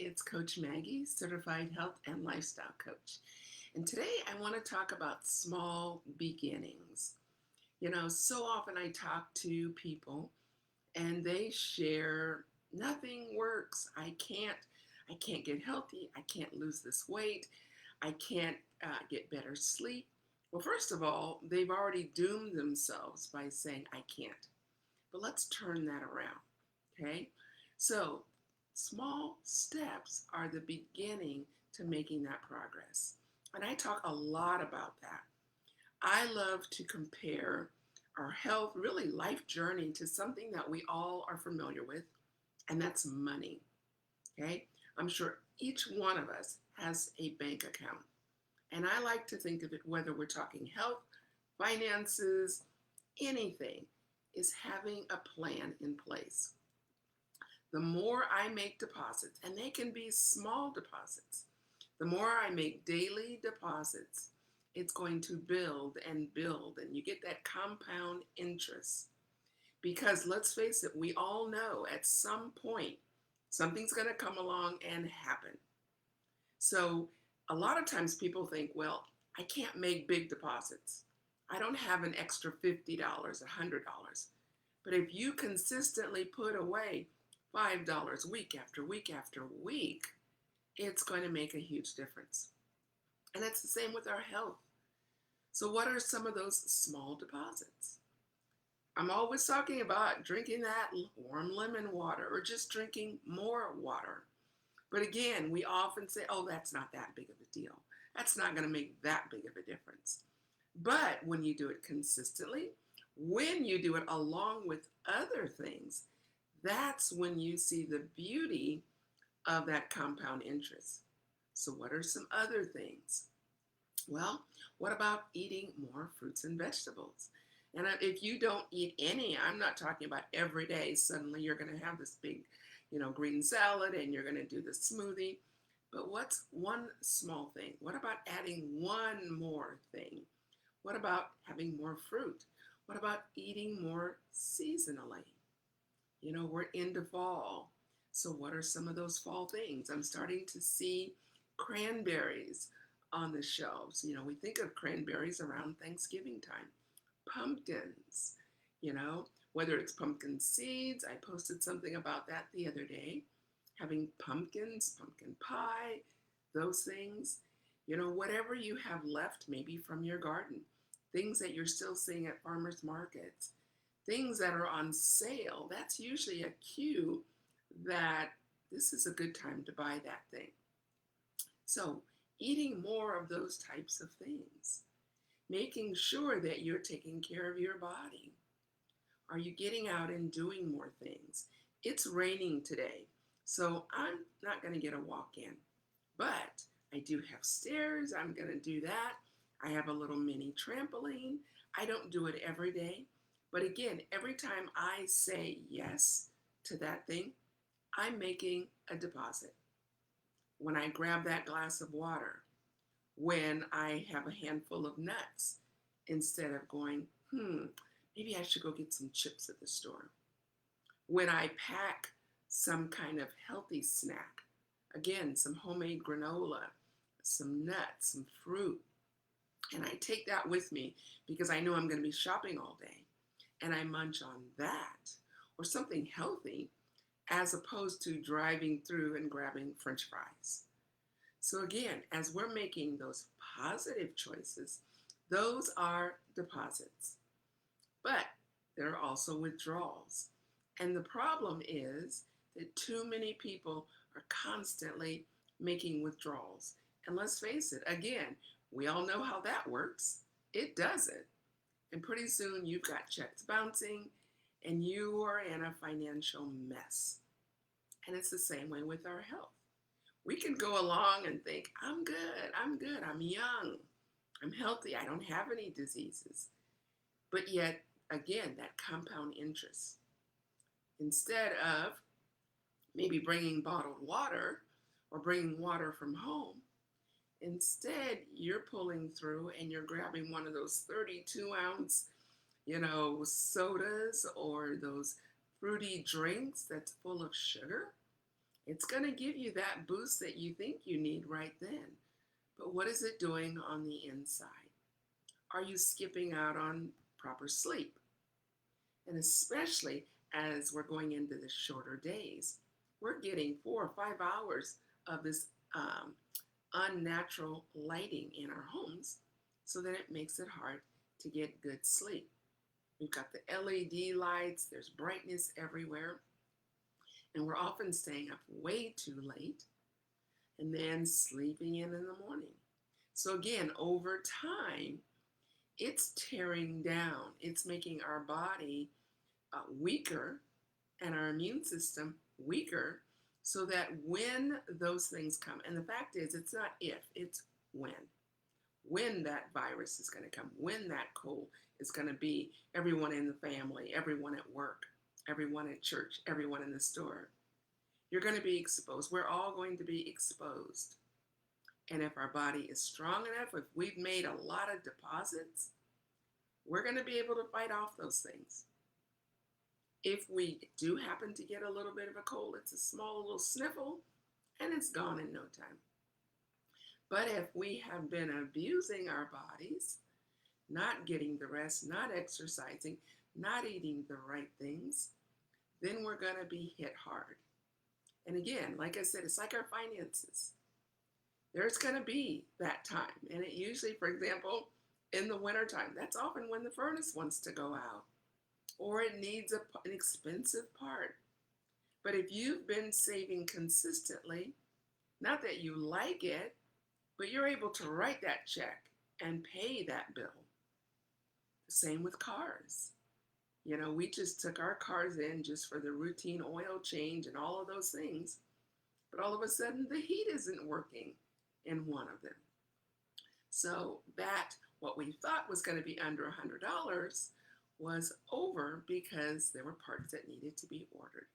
it's Coach Maggie, Certified Health and Lifestyle Coach. And today I want to talk about small beginnings. So often I talk to people and they share nothing works. I can't get healthy. I can't lose this weight. I can't get better sleep. Well, first of all, they've already doomed themselves by saying I can't. But let's turn that around, okay? So, small steps are the beginning to making that progress. And I talk a lot about that. I love to compare our health, really life journey, to something that we all are familiar with, and that's money, okay? I'm sure each one of us has a bank account. And I like to think of it, whether we're talking health, finances, anything, is having a plan in place. The more I make deposits, and they can be small deposits, the more I make daily deposits, it's going to build and build, and you get that compound interest. Because let's face it, we all know at some point something's going to come along and happen. So a lot of times people think, well, I can't make big deposits. I don't have an extra $50, $100. But if you consistently put away $5 week after week after week, it's going to make a huge difference. And it's the same with our health. So what are some of those small deposits? I'm always talking about drinking that warm lemon water or just drinking more water. But again, we often say, oh, that's not that big of a deal. That's not going to make that big of a difference. But when you do it consistently, when you do it along with other things, that's when you see the beauty of that compound interest. So what are some other things? Well, what about eating more fruits and vegetables? And if you don't eat any, I'm not talking about every day, suddenly you're going to have this big, green salad and you're going to do the smoothie. But what's one small thing? What about adding one more thing? What about having more fruit? What about eating more seasonally? We're into fall. So what are some of those fall things? I'm starting to see cranberries on the shelves. We think of cranberries around Thanksgiving time. Pumpkins, whether it's pumpkin seeds. I posted something about that the other day. Having pumpkins, pumpkin pie, those things. Whatever you have left maybe from your garden, things that you're still seeing at farmers markets, things that are on sale, that's usually a cue that this is a good time to buy that thing. So eating more of those types of things, making sure that you're taking care of your body. Are you getting out and doing more things? It's raining today, so I'm not going to get a walk in, but I do have stairs. I'm going to do that. I have a little mini trampoline. I don't do it every day, but again, every time I say yes to that thing, I'm making a deposit. When I grab that glass of water, when I have a handful of nuts, instead of going, maybe I should go get some chips at the store. When I pack some kind of healthy snack, again, some homemade granola, some nuts, some fruit, and I take that with me because I know I'm going to be shopping all day, and I munch on that or something healthy as opposed to driving through and grabbing French fries. So again, as we're making those positive choices, those are deposits. But there are also withdrawals. And the problem is that too many people are constantly making withdrawals. And let's face it, again, we all know how that works. It doesn't. And pretty soon you've got checks bouncing and you are in a financial mess. And it's the same way with our health. We can go along and think, I'm good, I'm young, I'm healthy, I don't have any diseases. But yet, again, that compound interest. Instead of maybe bringing bottled water or bringing water from home, instead you're pulling through and you're grabbing one of those 32-ounce, sodas or those fruity drinks that's full of sugar. It's going to give you that boost that you think you need right then. But what is it doing on the inside? Are you skipping out on proper sleep? And especially as we're going into the shorter days, we're getting 4 or 5 hours of this unnatural lighting in our homes, so that it makes it hard to get good sleep. We've got the LED lights, there's brightness everywhere, and we're often staying up way too late and then sleeping in the morning. So again, over time, it's tearing down. It's making our body weaker and our immune system weaker, so that when those things come, and the fact is, it's not if, it's when that virus is going to come, when that cold is going to be everyone in the family, everyone at work, everyone at church, everyone in the store. You're going to be exposed. We're all going to be exposed. And if our body is strong enough, if we've made a lot of deposits, we're going to be able to fight off those things. If we do happen to get a little bit of a cold, it's a small little sniffle and it's gone in no time. But if we have been abusing our bodies, not getting the rest, not exercising, not eating the right things, then we're going to be hit hard. And again, like I said, it's like our finances. There's going to be that time. And it usually, for example, in the wintertime, that's often when the furnace wants to go out, or it needs an expensive part. But if you've been saving consistently, not that you like it, but you're able to write that check and pay that bill. The same with cars. You know, we just took our cars in just for the routine oil change and all of those things. But all of a sudden, the heat isn't working in one of them. So that, what we thought was going to be under $100, was over because there were parts that needed to be ordered.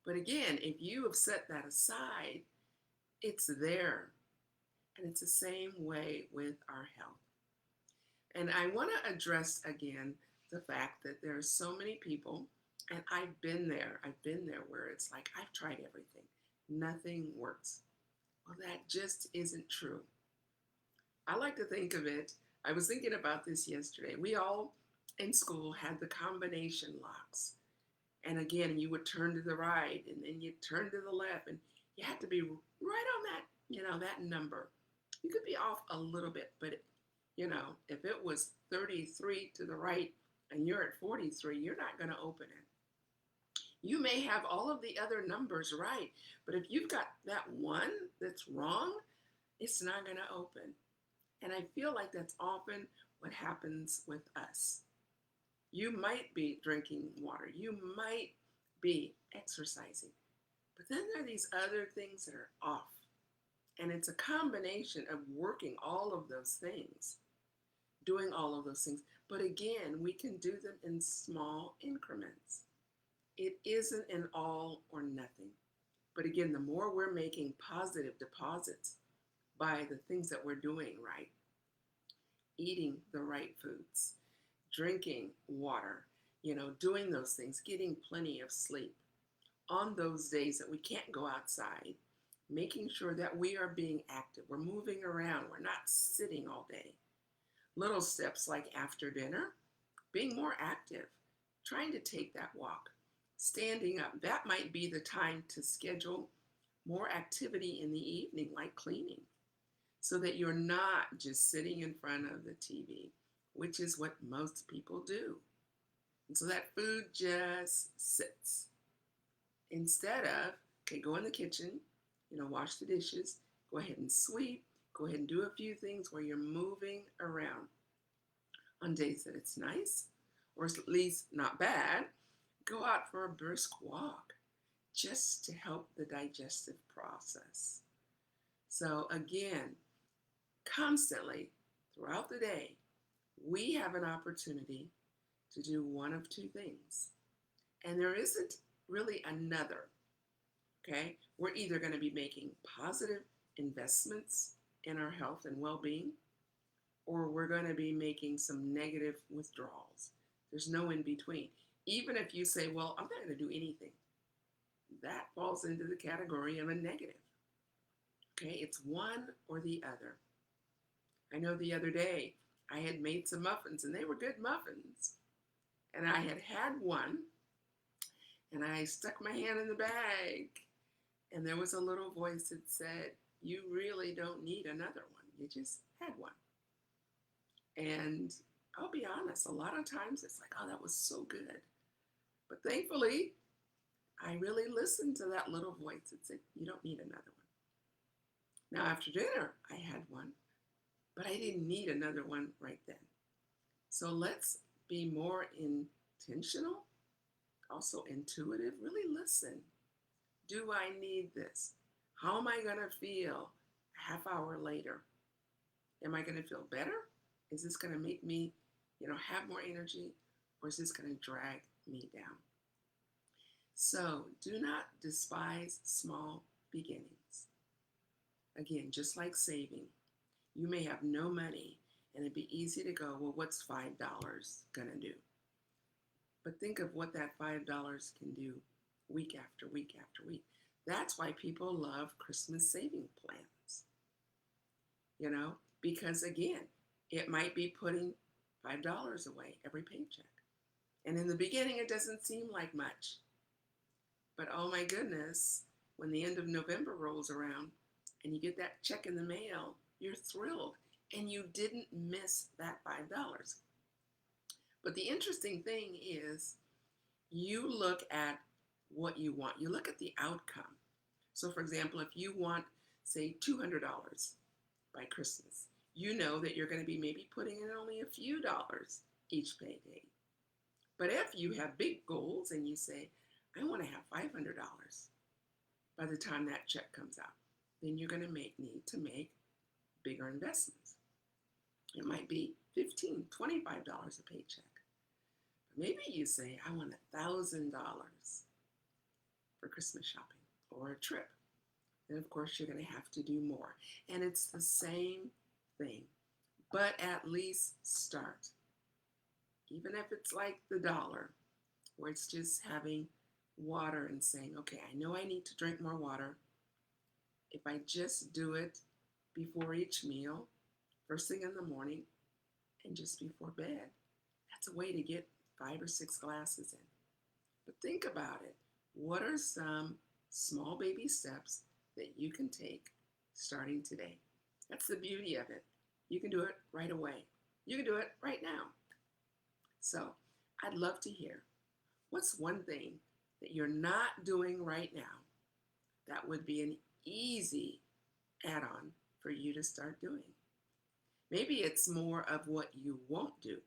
But again, if you have set that aside, it's there. And it's the same way with our health. And I want to address again the fact that there are so many people, and I've been there where it's like, I've tried everything. Nothing works. Well, that just isn't true. I like to think of it, I was thinking about this yesterday. We all in school had the combination locks. And again, you would turn to the right and then you'd turn to the left, and you had to be right on that, that number. You could be off a little bit, but if it was 33 to the right and you're at 43, you're not going to open it. You may have all of the other numbers right, but if you've got that one that's wrong, it's not going to open. And I feel like that's often what happens with us. You might be drinking water. You might be exercising. But then there are these other things that are off. And it's a combination of working all of those things, doing all of those things. But again, we can do them in small increments. It isn't an all or nothing. But again, the more we're making positive deposits by the things that we're doing right, eating the right foods, drinking water, doing those things, getting plenty of sleep on those days that we can't go outside, making sure that we are being active. We're moving around. We're not sitting all day. Little steps like after dinner, being more active, trying to take that walk, standing up. That might be the time to schedule more activity in the evening, like cleaning, so that you're not just sitting in front of the TV, which is what most people do. And so that food just sits. Instead of, okay, go in the kitchen, wash the dishes, go ahead and sweep, go ahead and do a few things where you're moving around. On days that it's nice, or at least not bad, go out for a brisk walk just to help the digestive process. So again, constantly throughout the day, we have an opportunity to do one of two things. And there isn't really another. Okay, we're either going to be making positive investments in our health and well-being, or we're going to be making some negative withdrawals. There's no in between. Even if you say, well, I'm not going to do anything. that falls into the category of a negative. Okay, it's one or the other. I know the other day I had made some muffins and they were good muffins. And I had one and I stuck my hand in the bag and there was a little voice that said, "You really don't need another one. You just had one." And I'll be honest, a lot of times it's like, oh, that was so good. But thankfully, I really listened to that little voice that said, "You don't need another one." Now, after dinner, I had one, but I didn't need another one right then. So let's be more intentional, also intuitive. Really listen. Do I need this? How am I going to feel a half hour later? Am I going to feel better? Is this going to make me, have more energy? Or is this going to drag me down? So do not despise small beginnings. Again, just like saving, you may have no money and it'd be easy to go, well, what's $5 going to do? But think of what that $5 can do week after week after week. That's why people love Christmas saving plans, because again, it might be putting $5 away every paycheck. And in the beginning, it doesn't seem like much. But oh my goodness, when the end of November rolls around and you get that check in the mail, you're thrilled and you didn't miss that $5. But the interesting thing is you look at what you want. You look at the outcome. So for example, if you want, say, $200 by Christmas, you know that you're going to be maybe putting in only a few dollars each payday. But if you have big goals and you say, I want to have $500 by the time that check comes out, then you're going to need to make bigger investments. It might be $15, $25 a paycheck. But maybe you say, I want $1,000 for Christmas shopping or a trip. And of course, you're going to have to do more. And it's the same thing, but at least start. Even if it's like the dollar, where it's just having water and saying, okay, I know I need to drink more water. If I just do it before each meal, first thing in the morning, and just before bed, that's a way to get 5 or 6 glasses in. But think about it. What are some small baby steps that you can take starting today? That's the beauty of it. You can do it right away. You can do it right now. So I'd love to hear, what's one thing that you're not doing right now that would be an easy add-on for you to start doing? Maybe it's more of what you won't do.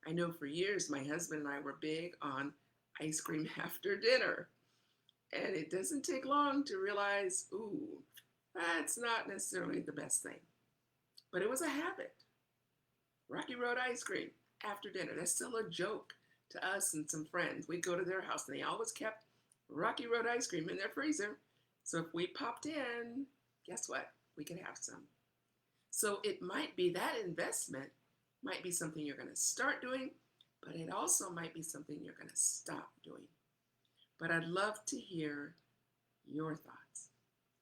I know for years my husband and I were big on ice cream after dinner. And it doesn't take long to realize, ooh, that's not necessarily the best thing. But it was a habit. Rocky Road ice cream after dinner. That's still a joke to us and some friends. We'd go to their house and they always kept Rocky Road ice cream in their freezer. So if we popped in, guess what? We could have some. So it might be that investment might be something you're going to start doing, but it also might be something you're going to stop doing. But I'd love to hear your thoughts.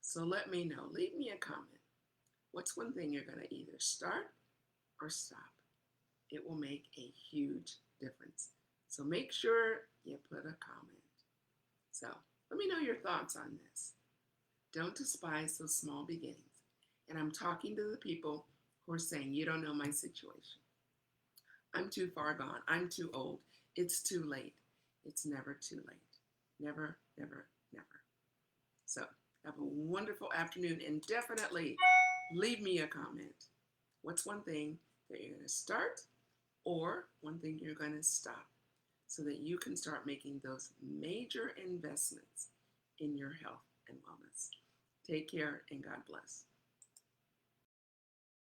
So let me know. Leave me a comment. What's one thing you're going to either start or stop? It will make a huge difference. So make sure you put a comment. So let me know your thoughts on this. Don't despise those small beginnings. And I'm talking to the people who are saying, you don't know my situation. I'm too far gone. I'm too old. It's too late. It's never too late. Never, never, never. So have a wonderful afternoon and definitely leave me a comment. What's one thing that you're going to start or one thing you're going to stop so that you can start making those major investments in your health and wellness. Take care and God bless.